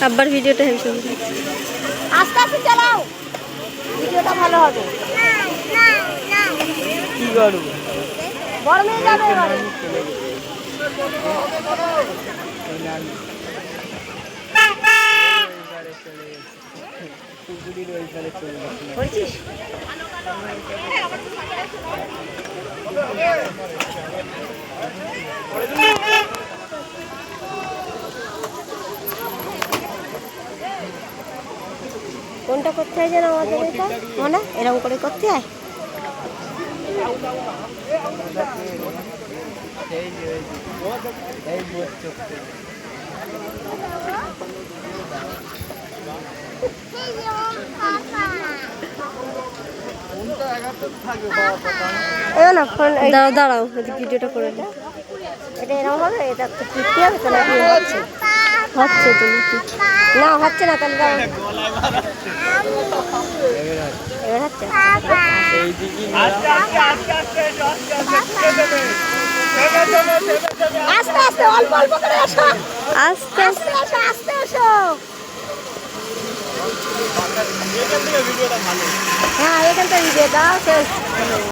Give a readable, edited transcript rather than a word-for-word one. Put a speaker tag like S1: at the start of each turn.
S1: আব্বার ভিডিওটা হেভি সুন্দর।
S2: আস্তে আস্তে চালাও, ভিডিওটা ভালো হবে।
S3: কি করব?
S2: গরমে যাবে এবারে।
S3: পুকুরির ওই পারে চলে গেছে।
S2: বলছিস কোনটা করতে হয় যেন আমাদের এটা মনে এরকম করে করতে হয়।
S3: এই বোট চোখতে
S1: দাঁড়াও দাঁড়াও, ভিডিওটা করে দাও।
S2: এটা এরকম হবে, এটা তো ফিরতে হবে তো নাকি হচ্ছে?
S1: হচ্ছে তো নাকি?
S2: না হচ্ছে না, তাহলে দাও। এবার হচ্ছে আস্তে আস্তে অল্প অল্প করে আসো,
S1: আস্তে
S2: আস্তে আসো, আস্তে আসো। হ্যাঁ এখান থেকে ভিডিও দাও শেষ।